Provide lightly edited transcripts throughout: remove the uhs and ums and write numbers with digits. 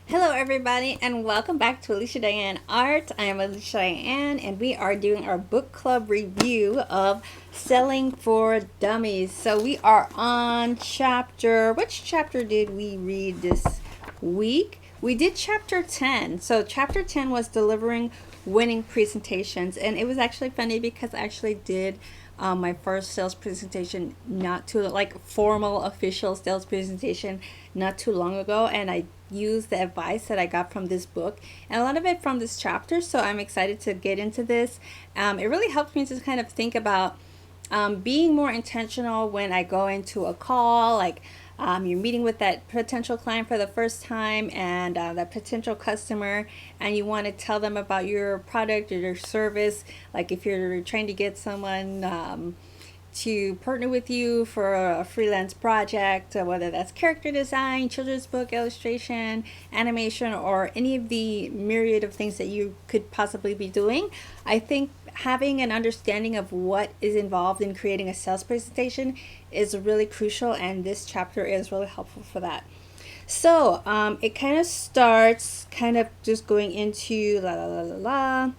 Hello everybody and welcome back to Alicia Dianne Art. I am Alicia Dianne and we are doing our book club review of Selling for Dummies. So we are on which chapter did we read this week? We did chapter 10. So chapter 10 was delivering winning presentations, and it was actually funny because I actually did my first sales presentation not too like formal official sales presentation not too long ago, and I used the advice that I got from this book and a lot of it from this chapter. So I'm excited to get into this. It really helps me to kind of think about being more intentional when I go into a call, like you're meeting with that potential client for the first time, and that potential customer, and you want to tell them about your product or your service. Like if you're trying to get someone to partner with you for a freelance project, whether that's character design, children's book illustration, animation, or any of the myriad of things that you could possibly be doing. I think having an understanding of what is involved in creating a sales presentation is really crucial, and this chapter is really helpful for that. So it kind of starts kind of just going into la la la la la.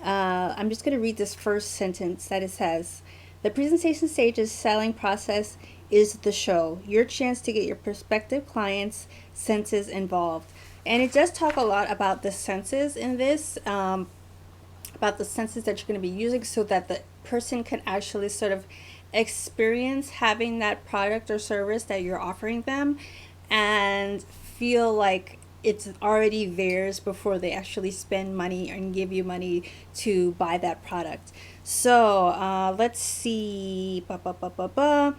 I'm just going to read this first sentence that it says, the presentation stage's selling process is the show, your chance to get your prospective clients' senses involved. And it does talk a lot about the senses in this, about the senses that you're going to be using so that the person can actually sort of experience having that product or service that you're offering them and feel like it's already theirs before they actually spend money and give you money to buy that product. So let's see. There's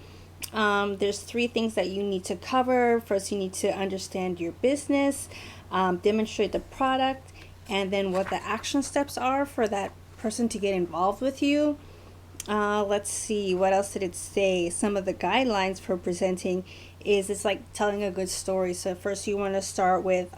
three things that you need to cover. First, you need to understand your business, demonstrate the product, and then what the action steps are for that person to get involved with you. Let's see, what else did it say? Some of the guidelines for presenting is it's like telling a good story. So first you want to start with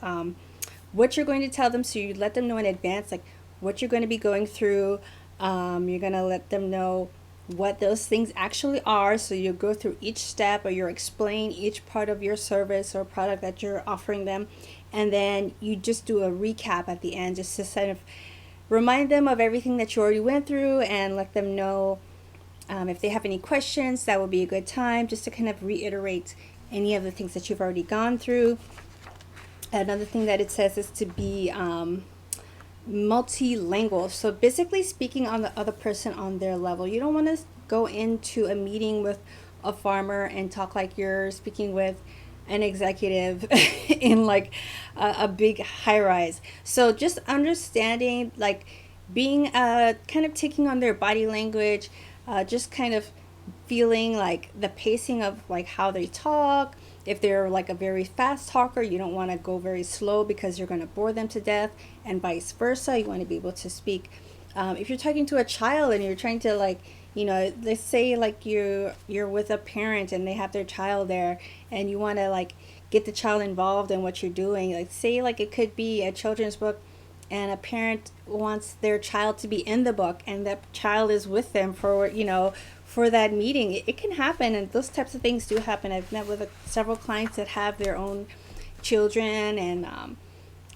what you're going to tell them. So you let them know in advance, like what you're going to be going through. You're going to let them know what those things actually are. So you go through each step, or you explain each part of your service or product that you're offering them. And then you just do a recap at the end, just to kind of remind them of everything that you already went through, and let them know if they have any questions. That would be a good time just to kind of reiterate any of the things that you've already gone through. Another thing that it says is to be multilingual. So basically speaking on the other person on their level. You don't want to go into a meeting with a farmer and talk like you're speaking with an executive in like a big high rise. So just understanding, like being kind of taking on their body language, just kind of feeling like the pacing of like how they talk. If they're like a very fast talker, you don't want to go very slow because you're going to bore them to death, and vice versa. You want to be able to speak. If you're talking to a child and you're trying to like, let's say like you're with a parent and they have their child there, and you want to like get the child involved in what you're doing. Like say like it could be a children's book, and a parent wants their child to be in the book, and that child is with them for that meeting. It can happen, and those types of things do happen. I've met with several clients that have their own children and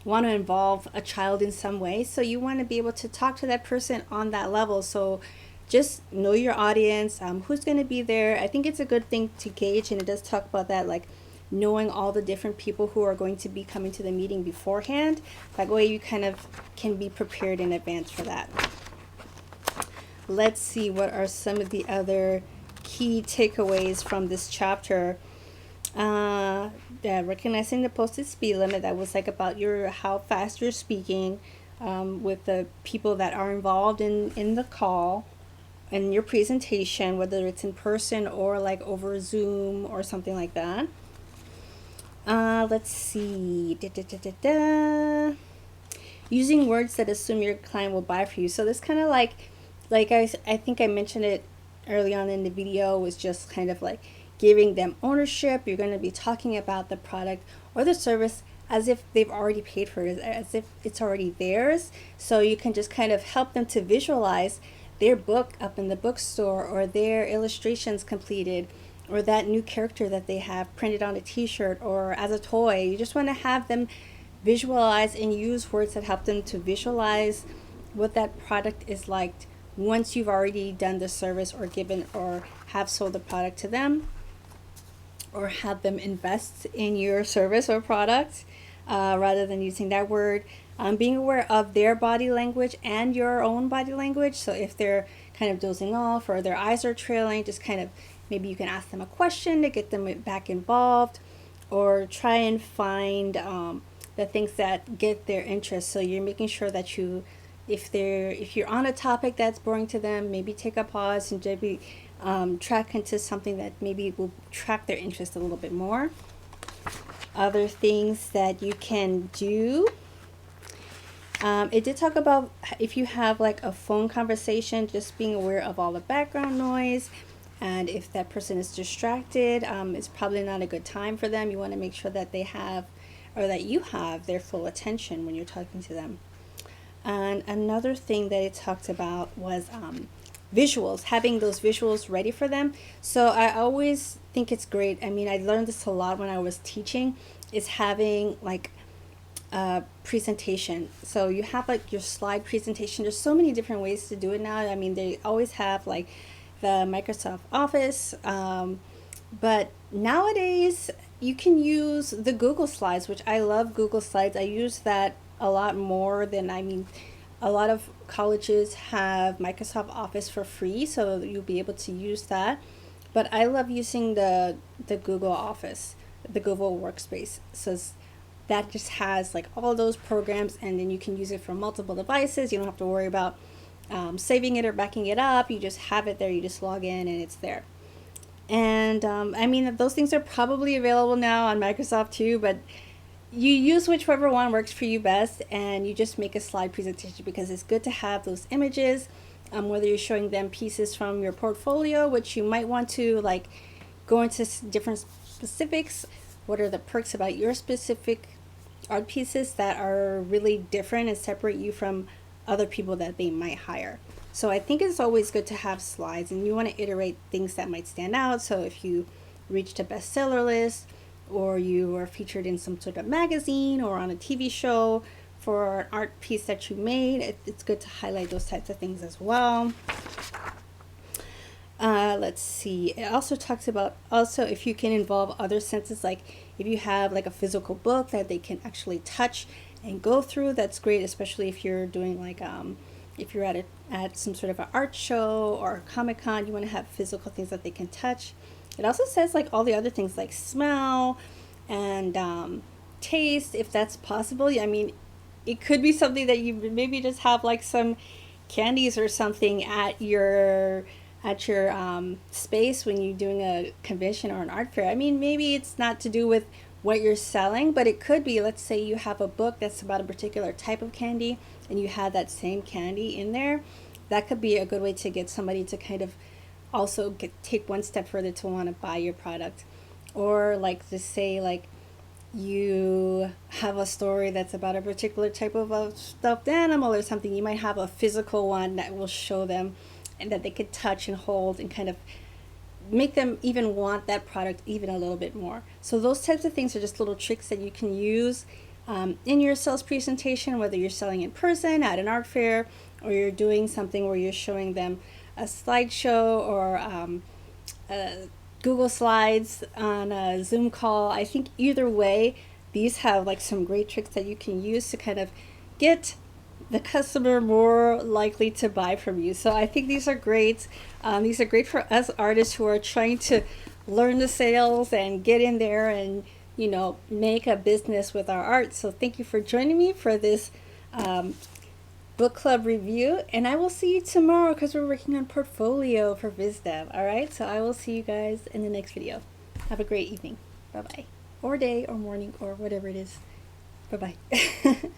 want to involve a child in some way. So you want to be able to talk to that person on that level. So just know your audience, who's going to be there. I think it's a good thing to gauge, and it does talk about that, like knowing all the different people who are going to be coming to the meeting beforehand. That way you kind of can be prepared in advance for that. Let's see, what are some of the other key takeaways from this chapter. Recognizing the posted speed limit. That was like about how fast you're speaking with the people that are involved in the call and your presentation, whether it's in person or like over Zoom or something like that. Let's see. Using words that assume your client will buy for you. So this kind of like I think I mentioned it early on in the video, was just kind of like giving them ownership. You're going to be talking about the product or the service as if they've already paid for it, as if it's already theirs. So you can just kind of help them to visualize their book up in the bookstore, or their illustrations completed, or that new character that they have printed on a t-shirt or as a toy. You just want to have them visualize and use words that help them to visualize what that product is like once you've already done the service or given or have sold the product to them, or have them invest in your service or product, rather than using that word. Being aware of their body language and your own body language. So if they're kind of dozing off or their eyes are trailing, just kind of maybe you can ask them a question to get them back involved, or try and find the things that get their interest. So you're making sure that you, if you're on a topic that's boring to them, maybe take a pause and maybe track into something that maybe will track their interest a little bit more. Other things that you can do. It did talk about if you have like a phone conversation, just being aware of all the background noise, and if that person is distracted, it's probably not a good time for them. You want to make sure that they have, or that you have, their full attention when you're talking to them. And another thing that it talked about was visuals, having those visuals ready for them. So I always think it's great. I mean, I learned this a lot when I was teaching, is having like presentation. So you have like your slide presentation. There's so many different ways to do it now. I mean, they always have like the Microsoft Office, but nowadays you can use the Google Slides, which I love Google Slides. I use that a lot more than, I mean, a lot of colleges have Microsoft Office for free, so you'll be able to use that. But I love using the Google Office, the Google Workspace. So that just has like all those programs, and then you can use it for multiple devices. You don't have to worry about saving it or backing it up. You just have it there. You just log in and it's there. And I mean, those things are probably available now on Microsoft too, but you use whichever one works for you best, and you just make a slide presentation, because it's good to have those images, whether you're showing them pieces from your portfolio, which you might want to like go into different specifics. What are the perks about your specific art pieces that are really different and separate you from other people that they might hire? So I think it's always good to have slides, and you want to iterate things that might stand out. So if you reached a bestseller list, or you are featured in some sort of magazine or on a TV show for an art piece that you made, it's good to highlight those types of things as well. Let's see. It also talks about if you can involve other senses, like if you have like a physical book that they can actually touch and go through, that's great, especially if you're doing like if you're at some sort of an art show or a Comic-Con, you want to have physical things that they can touch. It also says like all the other things like smell and taste, if that's possible. I mean, it could be something that you maybe just have like some candies or something at your space when you're doing a convention or an art fair. I mean, maybe it's not to do with what you're selling, but it could be, let's say you have a book that's about a particular type of candy and you have that same candy in there. That could be a good way to get somebody to kind of also take one step further to want to buy your product. Or like just say like you have a story that's about a particular type of a stuffed animal or something, you might have a physical one that will show them and that they could touch and hold and kind of make them even want that product even a little bit more. So those types of things are just little tricks that you can use in your sales presentation, whether you're selling in person at an art fair, or you're doing something where you're showing them a slideshow or Google Slides on a Zoom call. I think either way, these have like some great tricks that you can use to kind of get the customer more likely to buy from you. So I think these are great. These are great for us artists who are trying to learn the sales and get in there and, you know, make a business with our art. So thank you for joining me for this book club review, and I will see you tomorrow because we're working on portfolio for VizDev. All right, so I will see you guys in the next video. Have a great evening. Bye bye, or day or morning or whatever it is. Bye bye.